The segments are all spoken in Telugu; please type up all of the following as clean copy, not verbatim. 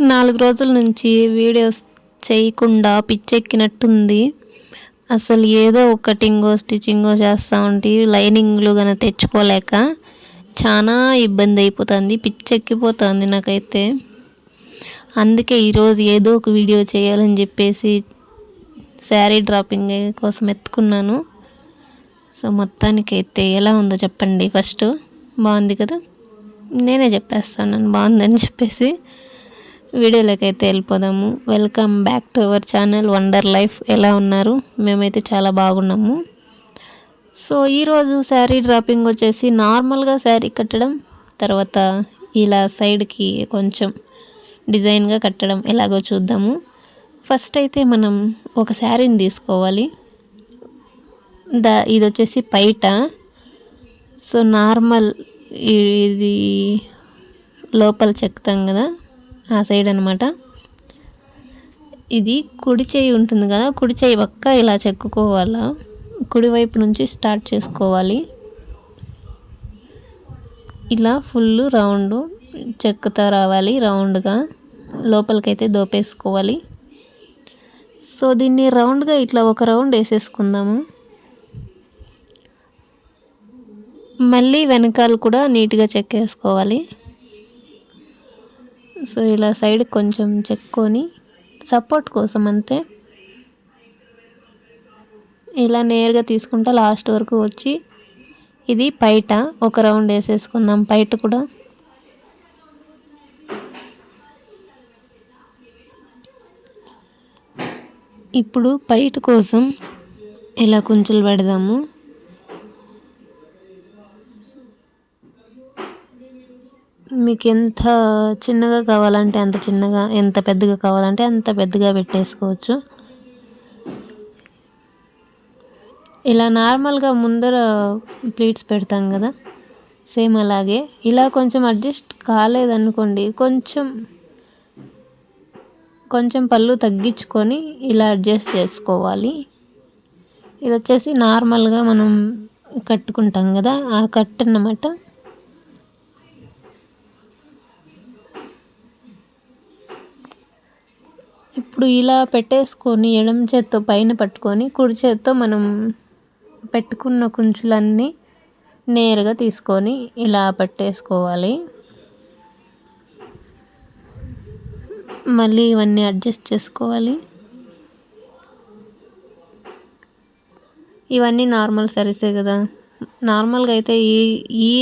4 రోజుల నుంచి వీడియోస్ చేయకుండా పిచ్చెక్కినట్టుంది. అసలు ఏదో ఒకటింగో, స్టిచ్చింగో చేస్తా ఉంటి. లైనింగ్‌లు గాని తెచ్చుకోలేక చానా ఇబ్బందయిపోతుంది. పిచ్చెక్కిపోతుంది నాకైతే. అందుకే ఈరోజు ఏదో ఒక వీడియో చేయాలని చెప్పేసి శారీ డ్రాపింగ్ కోసం ఎత్తుకున్నాను. సో, మొత్తానికైతే ఎలా ఉందో చెప్పండి ఫస్టు. బాగుంది కదా! నేనే చెప్పేస్తాను బాగుందని చెప్పేసి. వీడియోలోకి అయితే వెళ్ళిపోదాము. Welcome back to our channel wonder life. ఎలా ఉన్నారు? మేమైతే చాలా బాగున్నాము. సో, ఈరోజు శారీ డ్రాపింగ్ వచ్చేసి నార్మల్గా శారీ కట్టడం, తర్వాత ఇలా సైడ్కి కొంచెం డిజైన్గా కట్టడం ఎలాగో చూద్దాము. ఫస్ట్ అయితే మనం ఒక శారీని తీసుకోవాలి. ఇది వచ్చేసి పైట. సో, నార్మల్ ఇది లోపల చెక్కుతాం కదా, ఆ సైడ్ అనమాట. ఇది కుడి చేయి ఉంటుంది కదా, కుడి చేయి పక్క ఇలా చెక్కుకోవాలా. కుడివైపు నుంచి స్టార్ట్ చేసుకోవాలి. ఇలా ఫుల్ రౌండ్ చెక్కుతా రావాలి. రౌండ్గా లోపలికైతే దోపేసుకోవాలి. సో, దీన్ని రౌండ్గా ఇట్లా ఒక రౌండ్ వేసేసుకుందాము. మళ్ళీ వెనకాల కూడా నీట్గా చెక్కేసుకోవాలి. సో, ఇలా సైడ్ కొంచెం చెక్కొని సపోర్ట్ కోసం అంతే ఇలా నేరుగా తీసుకుంటా లాస్ట్ వరకు వచ్చి ఇది పైట ఒక రౌండ్ వేసేసుకుందాం. పైట కూడా ఇప్పుడు పైట కోసం ఇలా కుంచులు పెడదాము. మీకు ఎంత చిన్నగా కావాలంటే అంత చిన్నగా, ఎంత పెద్దగా కావాలంటే అంత పెద్దగా పెట్టేసుకోవచ్చు. ఇలా నార్మల్గా ముందర ప్లీట్స్ పెడతాం కదా, సేమ్ అలాగే ఇలా కొంచెం అడ్జస్ట్ కాలేదనుకోండి, కొంచెం పళ్ళు తగ్గించుకొని ఇలా అడ్జస్ట్ చేసుకోవాలి. ఇది వచ్చేసి నార్మల్గా మనం కట్టుకుంటాం కదా, ఆ కట్ అన్నమాట. ఇప్పుడు ఇలా పెట్టేసుకొని ఎడమ చేత్తో పైన పట్టుకొని కుడి చేత్తో మనం పెట్టుకున్న కుంచులన్నీ నేరుగా తీసుకొని ఇలా పెట్టేసుకోవాలి. మళ్ళీ ఇవన్నీ అడ్జస్ట్ చేసుకోవాలి. ఇవన్నీ నార్మల్ సారీసే కదా. నార్మల్గా అయితే ఈ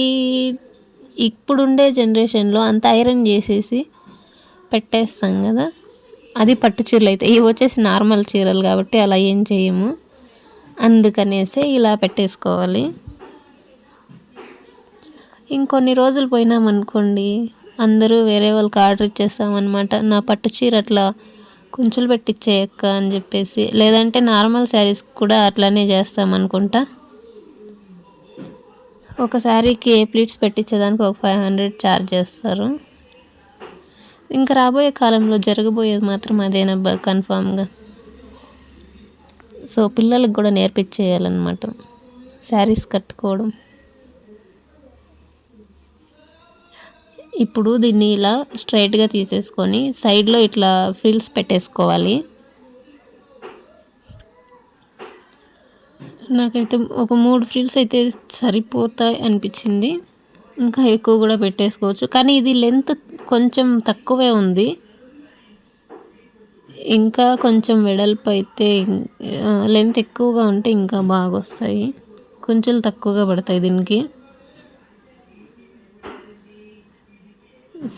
ఇప్పుడుండే జనరేషన్లో అంత ఐరన్ చేసేసి పెట్టేస్తాం కదా, అది పట్టు చీరలు అయితే. ఇవి వచ్చేసి నార్మల్ చీరలు కాబట్టి అలా ఏం చేయము. అందుకనేసి ఇలా పెట్టేసుకోవాలి. ఇంకొన్ని రోజులు పోయినామనుకోండి, అందరూ వేరే వాళ్ళకి ఆర్డర్ ఇచ్చేస్తామన్నమాట. నా పట్టు చీర అట్లా కుంచులు పెట్టించేయక్క అని చెప్పేసి. లేదంటే నార్మల్ శారీస్ కూడా అట్లానే చేస్తామనుకుంటా. ఒక శారీకి ప్లీట్స్ పెట్టించేదానికి ఒక 500 ఛార్జ్ చేస్తారు. ఇంకా రాబోయే కాలంలో జరగబోయేది మాత్రం అదేనబ్బా కన్ఫామ్గా. సో, పిల్లలకు కూడా నేర్పించేయాలన్నమాట శారీస్ కట్టుకోవడం. ఇప్పుడు దీన్ని ఇలా స్ట్రైట్గా తీసేసుకొని సైడ్లో ఇట్లా ఫ్రిల్స్ పెట్టేసుకోవాలి. నాకైతే ఒక 3 ఫ్రిల్స్ అయితే సరిపోతాయి అనిపించింది. ఇంకా ఎక్కువ కూడా పెట్టేసుకోవచ్చు, కానీ ఇది లెంత్ కొంచెం తక్కువే ఉంది. ఇంకా కొంచెం వెడల్పు అయితే లెంత్ ఎక్కువగా ఉంటే ఇంకా బాగా వస్తాయి. కుంచులు తక్కువగా పడతాయి దీనికి.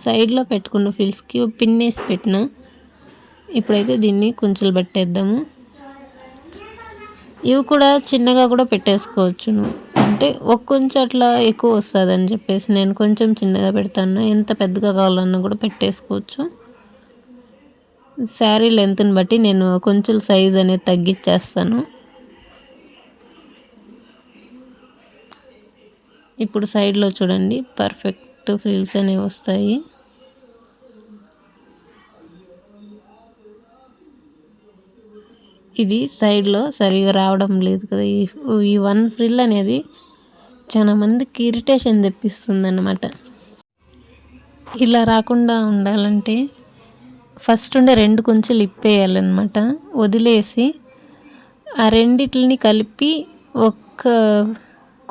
సైడ్లో పెట్టుకున్న ఫ్రిల్స్కి పిన్నేసి పెట్టిన. ఇప్పుడైతే దీన్ని కుంచులు పెట్టేద్దాము. ఇవి కూడా చిన్నగా కూడా పెట్టేసుకోవచ్చును. అంటే ఒక కొంచెం అట్లా ఎక్కువ వస్తుంది అని చెప్పేసి నేను కొంచెం చిన్నగా పెడతాను. ఎంత పెద్దగా కావాలన్నా కూడా పెట్టేసుకోవచ్చు. శారీ లెంత్ని బట్టి నేను కొంచెం సైజ్ అనేది తగ్గించేస్తాను. ఇప్పుడు సైడ్లో చూడండి పర్ఫెక్ట్ ఫ్రిల్స్ అనేవి వస్తాయి. ఇది సైడ్లో సరిగా రావడం లేదు కదా. ఈ 1 ఫ్రిల్ అనేది చాలా మందికి ఇరిటేషన్ తెప్పిస్తుంది అన్నమాట. ఇలా రాకుండా ఉండాలంటే ఫస్ట్ ఉండే 2 కుంచులు ఇప్పేయాలన్నమాట. వదిలేసి ఆ రెండిటిని కలిపి ఒక్క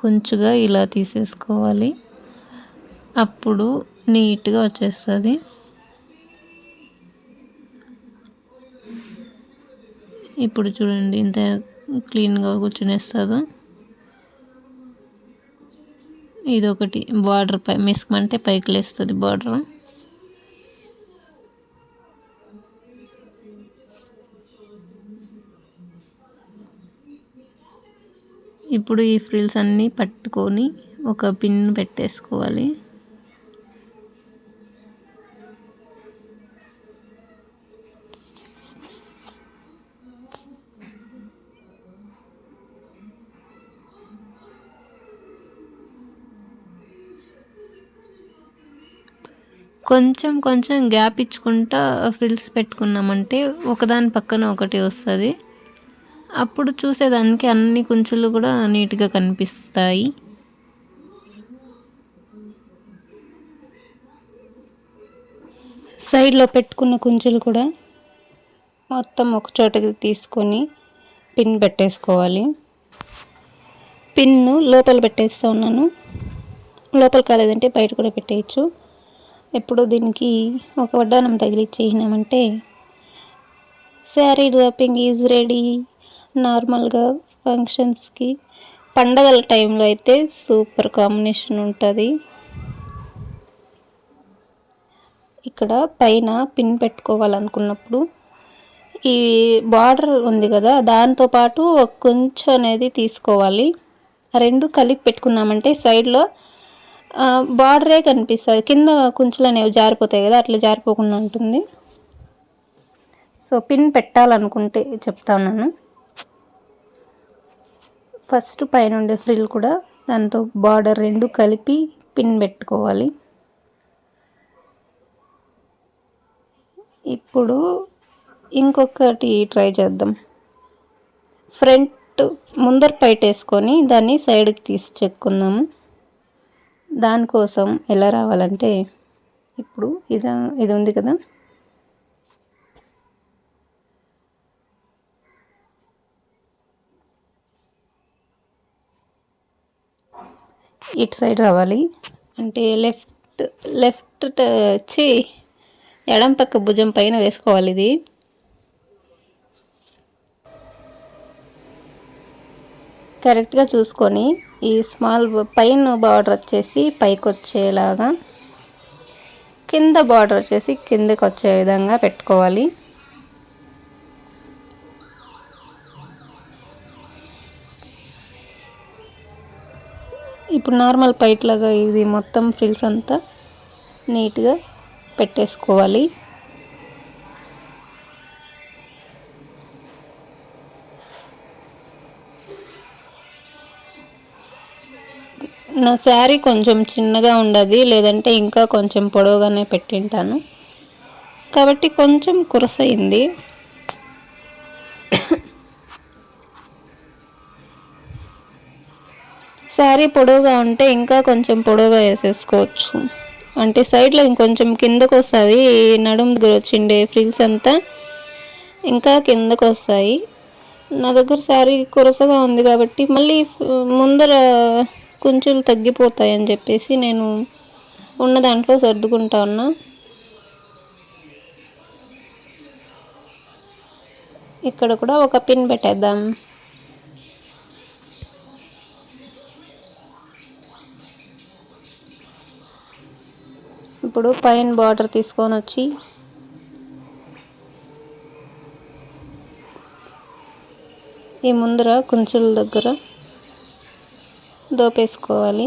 కుంచుగా ఇలా తీసేసుకోవాలి. అప్పుడు నీట్గా వచ్చేస్తుంది. ఇప్పుడు చూడండి ఇంత క్లీన్గా కూర్చునేస్తుందో. ఇదొకటి బార్డర్ పై మిస్మంటే పైకి లేస్తుంది బార్డర్. ఇప్పుడు ఈ ఫ్రిల్స్ అన్నీ పట్టుకొని ఒక పిన్ పెట్టేసుకోవాలి. కొంచెం కొంచెం గ్యాప్ ఇచ్చుకుంటా ఫ్రిల్స్ పెట్టుకున్నామంటే ఒకదాని పక్కన ఒకటి వస్తుంది. అప్పుడు చూసేదానికి అన్ని కుంచులు కూడా నీట్గా కనిపిస్తాయి. సైడ్లో పెట్టుకున్న కుంచులు కూడా మొత్తం ఒక చోటకి తీసుకొని పిన్ పెట్టేసుకోవాలి. పిన్ను లోపల పెట్టేస్తూ ఉన్నాను. లోపల కాలేదంటే బయట కూడా పెట్టేయచ్చు. ఎప్పుడు దీనికి ఒక వడ్డానం తగిలిచ్చేసినామంటే శారీ డ్రాపింగ్ ఈజ్ రెడీ. నార్మల్గా ఫంక్షన్స్కి, పండగల టైంలో అయితే సూపర్ కాంబినేషన్ ఉంటుంది. ఇక్కడ పైన పిన్ పెట్టుకోవాలనుకున్నప్పుడు ఈ బార్డర్ ఉంది కదా, దాంతోపాటు ఒక కుంచు అనేది తీసుకోవాలి. రెండు కలిపి పెట్టుకున్నామంటే సైడ్లో బార్డరే కనిపిస్తుంది. కింద కుంచులు అనేవి జారిపోతాయి కదా, అట్లా జారిపోకుండా ఉంటుంది. సో పిన్ పెట్టాలనుకుంటే చెప్తా ఉన్నాను. ఫస్ట్ పైనుండే ఫ్రిల్ కూడా దాంతో బార్డర్ రెండు కలిపి పిన్ పెట్టుకోవాలి. ఇప్పుడు ఇంకొకటి ట్రై చేద్దాం. ఫ్రంట్ ముందర పైట వేసుకొని దాన్ని సైడ్కి తీసి చెక్కుందాము. దానికోసం ఎలా రావాలంటే ఇప్పుడు ఇది ఉంది కదా, ఇటు సైడ్ రావాలి. అంటే లెఫ్ట్ వచ్చి ఎడం పక్క భుజం పైన వేసుకోవాలి. ఇది కరెక్ట్గా చూసుకొని ఈ స్మాల్ పైన బార్డర్ వచ్చేసి పైకి వచ్చేలాగా, కింద బార్డర్ వచ్చేసి కిందకి వచ్చే విధంగా పెట్టుకోవాలి. ఇప్పుడు నార్మల్ పైట్ లాగా ఇది మొత్తం ఫ్రిల్స్ అంతా నీట్గా పెట్టేసుకోవాలి. నా శారీ కొంచెం చిన్నగా ఉండదు, లేదంటే ఇంకా కొంచెం పొడవుగానే పెట్టింటాను కాబట్టి కొంచెం కురసైంది. శారీ పొడవుగా ఉంటే ఇంకా కొంచెం పొడవుగా వేసేసుకోవచ్చు. అంటే సైడ్లో ఇంకొంచెం కిందకు వస్తుంది. నడుము దగ్గర వచ్చిండే ఫ్రిల్స్ అంతా ఇంకా కిందకు వస్తాయి. నా దగ్గర శారీ కురసగా ఉంది కాబట్టి మళ్ళీ ముందర కుంచులు తగ్గిపోతాయని చెప్పేసి నేను ఉన్న దాంట్లో సర్దుకుంటా ఉన్నా. ఇక్కడ కూడా ఒక పిన్ పెట్టేద్దాం. ఇప్పుడు పైన బార్డర్ తీసుకొని వచ్చి ఈ ముందర కుంచుల దగ్గర దోపేసుకోవాలి.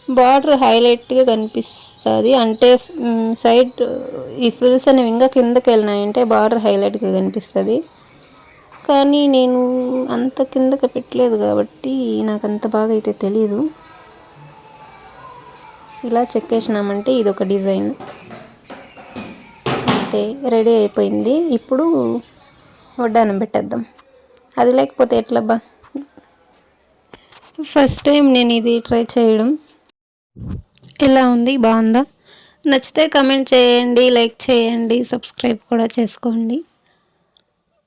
బార్డర్ హైలైట్గా కనిపిస్తుంది. అంటే సైడ్ ఈ ఫ్రిల్స్ అనేవి ఇంకా కిందకి వెళ్ళినాయంటే బార్డర్ హైలైట్గా కనిపిస్తుంది. కానీ నేను అంత కిందకి పెట్టలేదు కాబట్టి నాకు అంత బాగా అయితే తెలీదు. ఇలా చెక్కేసినామంటే ఇది ఒక డిజైన్ అంతే, రెడీ అయిపోయింది. ఇప్పుడు వడ్డానం పెట్టేద్దాం. అది లేకపోతే ఎట్లబ్బా, ఫస్ట్ టైం నేను ఇది ట్రై చేయడం. ఎలా ఉంది, బాగుందా? నచ్చితే కమెంట్ చేయండి, లైక్ చేయండి, సబ్స్క్రైబ్ కూడా చేసుకోండి.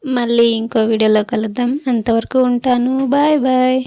మళ్ళీ ఇంకో వీడియోలో కలుద్దాం. అంతవరకు ఉంటాను. Bye bye.